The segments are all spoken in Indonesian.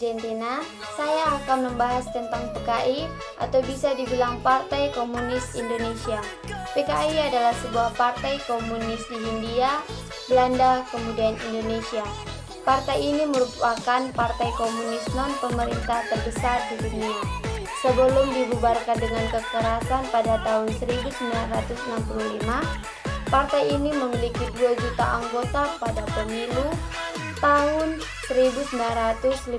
Argentina, saya akan membahas tentang PKI atau bisa dibilang Partai Komunis Indonesia. PKI adalah sebuah partai komunis di Hindia, Belanda, kemudian Indonesia. Partai ini merupakan partai komunis non-pemerintah terbesar di dunia. Sebelum dibubarkan dengan kekerasan pada tahun 1965, partai ini memiliki 2 juta anggota pada pemilu tahun 1955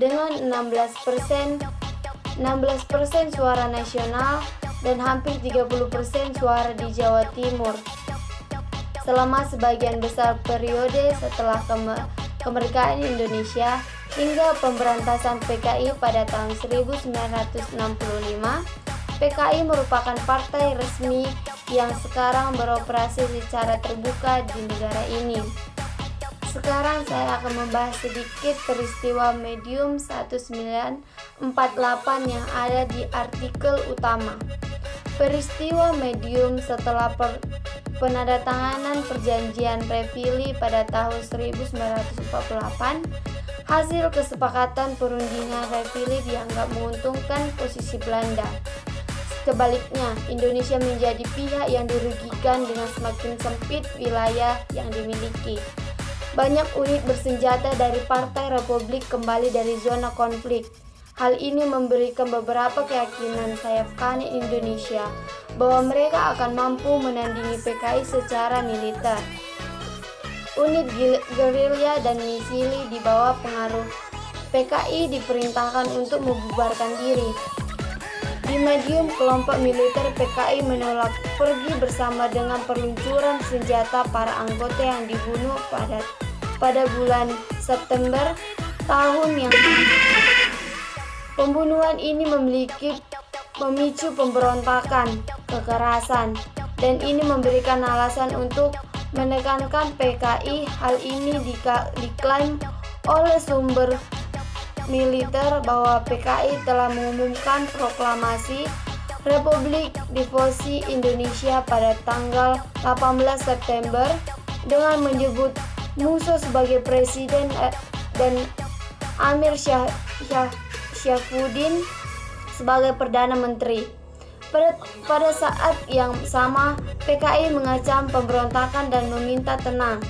dengan 16% suara nasional dan hampir 30% suara di Jawa Timur. Selama sebagian besar periode setelah kemerdekaan Indonesia hingga pemberantasan PKI pada tahun 1965, PKI merupakan partai resmi yang sekarang beroperasi secara terbuka di negara ini. Sekarang saya akan membahas sedikit peristiwa medium 1948 yang ada di artikel utama. Peristiwa medium setelah penandatanganan perjanjian Repilly pada tahun 1948, hasil kesepakatan perundingan Repilly dianggap menguntungkan posisi Belanda. Sebaliknya, Indonesia menjadi pihak yang dirugikan dengan semakin sempit wilayah yang dimiliki. Banyak unit bersenjata dari Partai Republik kembali dari zona konflik. Hal ini memberikan beberapa keyakinan sayap kanan Indonesia bahwa mereka akan mampu menandingi PKI secara militer. Unit gerilya dan misili di bawah pengaruh PKI diperintahkan untuk membubarkan diri. Di medium, kelompok militer PKI menolak pergi bersama dengan peluncuran senjata para anggota yang dibunuh pada bulan September tahun yang lalu. Pembunuhan ini memicu pemberontakan, kekerasan, dan ini memberikan alasan untuk menekankan PKI. Hal ini diklaim oleh sumber militer bahwa PKI telah mengumumkan proklamasi Republik Divosi Indonesia pada tanggal 18 September dengan menyebut musuh sebagai presiden dan Amir Syafruddin sebagai perdana menteri. Pada saat yang sama, PKI mengacam pemberontakan dan meminta tenang.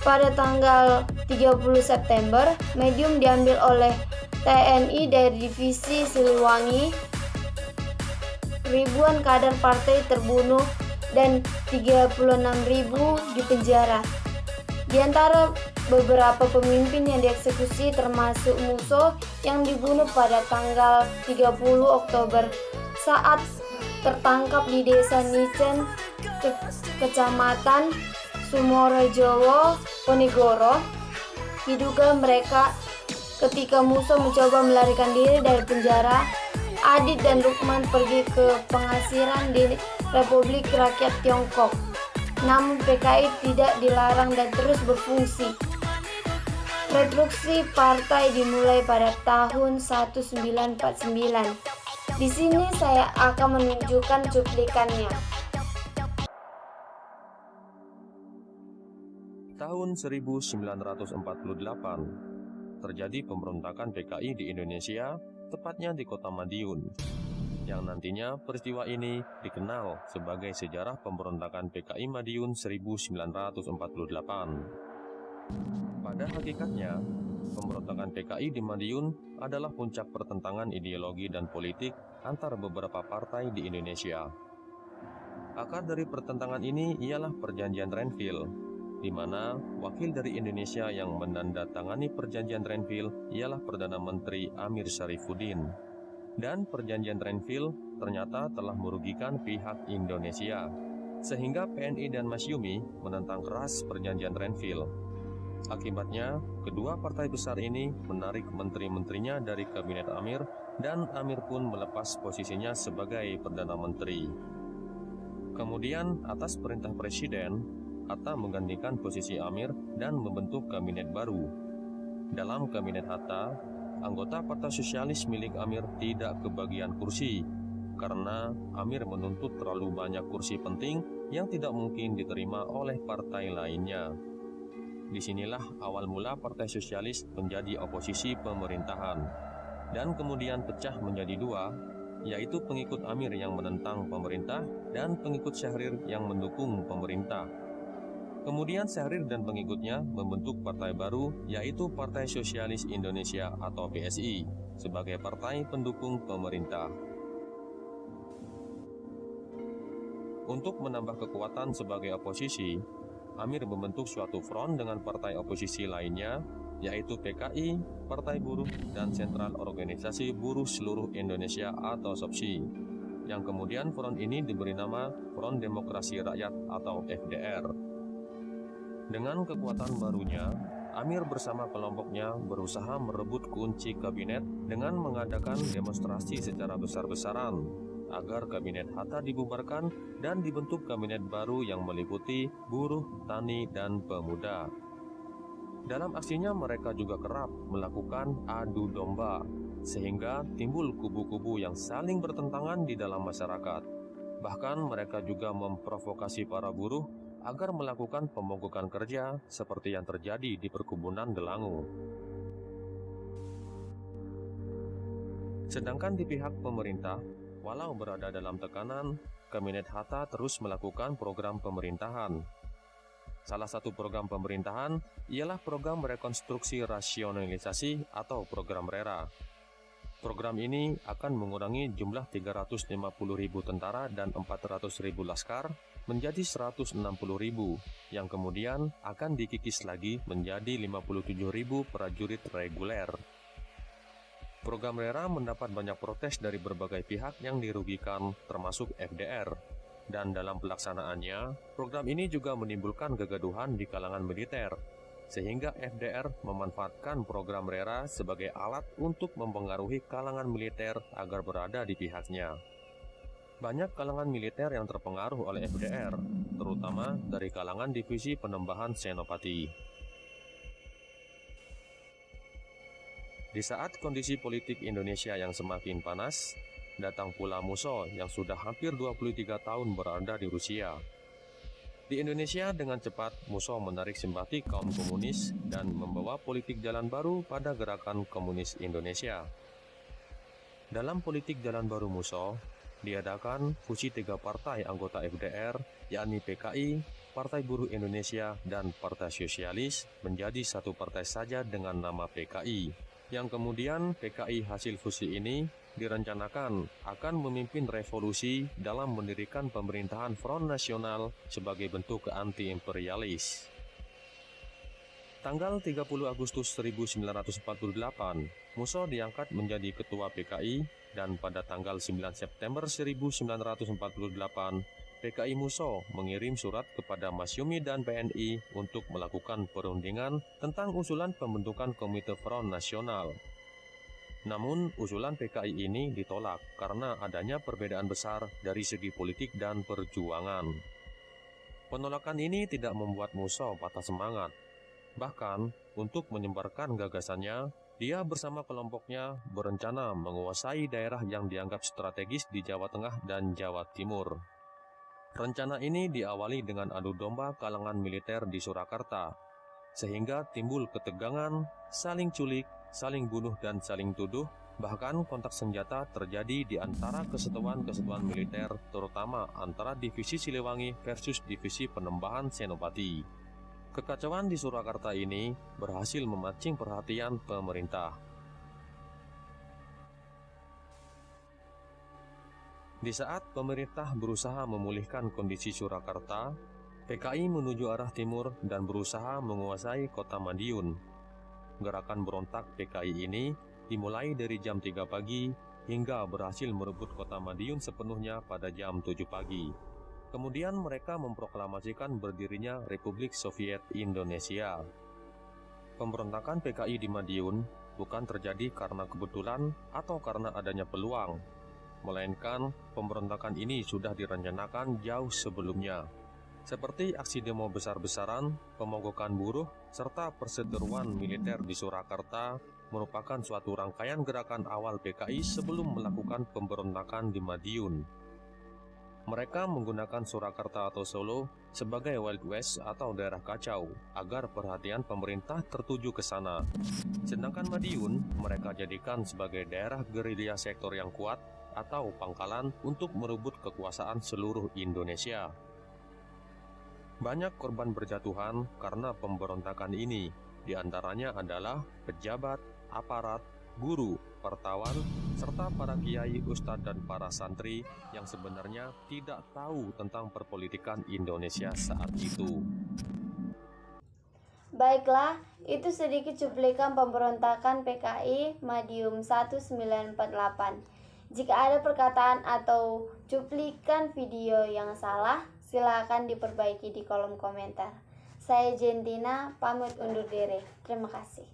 Pada tanggal 30 September, medium diambil oleh TNI dari Divisi Siliwangi. Ribuan kader partai terbunuh dan 36.000 dipenjara. Di antara beberapa pemimpin yang dieksekusi termasuk Musso yang dibunuh pada tanggal 30 Oktober saat tertangkap di Desa Nicen, Kecamatan Sumorejowo, Ponegoro. Diduga mereka ketika Musso mencoba melarikan diri dari penjara. Adit dan Lukman pergi ke pengasiran di Republik Rakyat Tiongkok. Namun PKI tidak dilarang dan terus berfungsi. Rekonstruksi partai dimulai pada tahun 1949. Di sini saya akan menunjukkan cuplikannya. Tahun 1948, terjadi pemberontakan PKI di Indonesia, tepatnya di kota Madiun, yang nantinya peristiwa ini dikenal sebagai sejarah pemberontakan PKI Madiun 1948. Pada hakikatnya, pemberontakan PKI di Madiun adalah puncak pertentangan ideologi dan politik antara beberapa partai di Indonesia. Akar dari pertentangan ini ialah Perjanjian Renville, di mana wakil dari Indonesia yang menandatangani Perjanjian Renville ialah Perdana Menteri Amir Syarifuddin. Dan Perjanjian Renville ternyata telah merugikan pihak Indonesia, sehingga PNI dan Masyumi menentang keras Perjanjian Renville. Akibatnya, kedua partai besar ini menarik menteri-menterinya dari Kabinet Amir, dan Amir pun melepas posisinya sebagai Perdana Menteri. Kemudian, atas perintah Presiden, Hatta menggantikan posisi Amir dan membentuk kabinet baru. Dalam kabinet Hatta, anggota Partai Sosialis milik Amir tidak kebagian kursi karena Amir menuntut terlalu banyak kursi penting yang tidak mungkin diterima oleh partai lainnya. disinilah awal mula Partai Sosialis menjadi oposisi pemerintahan, dan kemudian pecah menjadi dua, yaitu pengikut Amir yang menentang pemerintah dan pengikut Syahrir yang mendukung pemerintah. Kemudian Syahrir dan pengikutnya membentuk partai baru, yaitu Partai Sosialis Indonesia atau PSI, sebagai partai pendukung pemerintah. Untuk menambah kekuatan sebagai oposisi, Amir membentuk suatu front dengan partai oposisi lainnya, yaitu PKI, Partai Buruh, dan Sentral Organisasi Buruh Seluruh Indonesia atau SOPSI, yang kemudian front ini diberi nama Front Demokrasi Rakyat atau FDR. Dengan kekuatan barunya, Amir bersama kelompoknya berusaha merebut kunci kabinet dengan mengadakan demonstrasi secara besar-besaran agar kabinet Hatta dibubarkan dan dibentuk kabinet baru yang meliputi buruh, tani, dan pemuda. Dalam aksinya mereka juga kerap melakukan adu domba, sehingga timbul kubu-kubu yang saling bertentangan di dalam masyarakat. Bahkan mereka juga memprovokasi para buruh agar melakukan pemogokan kerja seperti yang terjadi di perkebunan Delangu. Sedangkan di pihak pemerintah, walau berada dalam tekanan, Kabinet Hatta terus melakukan program pemerintahan. Salah satu program pemerintahan ialah program rekonstruksi rasionalisasi atau program RERA. Program ini akan mengurangi jumlah 350.000 tentara dan 400.000 laskar menjadi 160.000, yang kemudian akan dikikis lagi menjadi 57.000 prajurit reguler. Program RERA mendapat banyak protes dari berbagai pihak yang dirugikan, termasuk FDR. Dan dalam pelaksanaannya, program ini juga menimbulkan kegaduhan di kalangan militer, sehingga FDR memanfaatkan program RERA sebagai alat untuk mempengaruhi kalangan militer agar berada di pihaknya. Banyak kalangan militer yang terpengaruh oleh FDR, terutama dari kalangan divisi penembahan Senopati. Di saat kondisi politik Indonesia yang semakin panas, datang pula Musso yang sudah hampir 23 tahun berada di Rusia. Di Indonesia dengan cepat Musso menarik simpati kaum komunis dan membawa politik jalan baru pada gerakan komunis Indonesia. Dalam politik jalan baru Musso, diadakan fusi 3 partai anggota FDR, yakni PKI, Partai Buruh Indonesia, dan Partai Sosialis menjadi satu partai saja dengan nama PKI. Yang kemudian PKI hasil fusi ini direncanakan akan memimpin revolusi dalam mendirikan pemerintahan Front Nasional sebagai bentuk anti-imperialis. Tanggal 30 Agustus 1948, Musso diangkat menjadi ketua PKI dan pada tanggal 9 September 1948, PKI Musso mengirim surat kepada Masyumi dan PNI untuk melakukan perundingan tentang usulan pembentukan Komite Front Nasional. Namun, usulan PKI ini ditolak karena adanya perbedaan besar dari segi politik dan perjuangan. Penolakan ini tidak membuat Musso patah semangat. Bahkan, untuk menyebarkan gagasannya, dia bersama kelompoknya berencana menguasai daerah yang dianggap strategis di Jawa Tengah dan Jawa Timur. Rencana ini diawali dengan adu domba kalangan militer di Surakarta, sehingga timbul ketegangan, saling culik, saling bunuh dan saling tuduh, bahkan kontak senjata terjadi di antara kesatuan-kesatuan militer, terutama antara Divisi Siliwangi versus Divisi Penembahan Senopati. Kekacauan di Surakarta ini berhasil memancing perhatian pemerintah. Di saat pemerintah berusaha memulihkan kondisi Surakarta, PKI menuju arah timur dan berusaha menguasai kota Madiun. Gerakan berontak PKI ini dimulai dari jam 3 pagi hingga berhasil merebut kota Madiun sepenuhnya pada jam 7 pagi. Kemudian mereka memproklamasikan berdirinya Republik Soviet Indonesia. Pemberontakan PKI di Madiun bukan terjadi karena kebetulan atau karena adanya peluang, melainkan pemberontakan ini sudah direncanakan jauh sebelumnya. Seperti aksi demo besar-besaran, pemogokan buruh, serta perseteruan militer di Surakarta merupakan suatu rangkaian gerakan awal PKI sebelum melakukan pemberontakan di Madiun. Mereka menggunakan Surakarta atau Solo sebagai Wild West atau daerah kacau agar perhatian pemerintah tertuju ke sana. Sedangkan Madiun mereka jadikan sebagai daerah gerilya sektor yang kuat atau pangkalan untuk merebut kekuasaan seluruh Indonesia. Banyak korban berjatuhan karena pemberontakan ini, di antaranya adalah pejabat, aparat, guru, wartawan, serta para kiai, ustadz, dan para santri yang sebenarnya tidak tahu tentang perpolitikan Indonesia saat itu. Baiklah, itu sedikit cuplikan pemberontakan PKI Madiun 1948. Jika ada perkataan atau cuplikan video yang salah, silakan diperbaiki di kolom komentar. Saya Jentina, pamit undur diri. Terima kasih.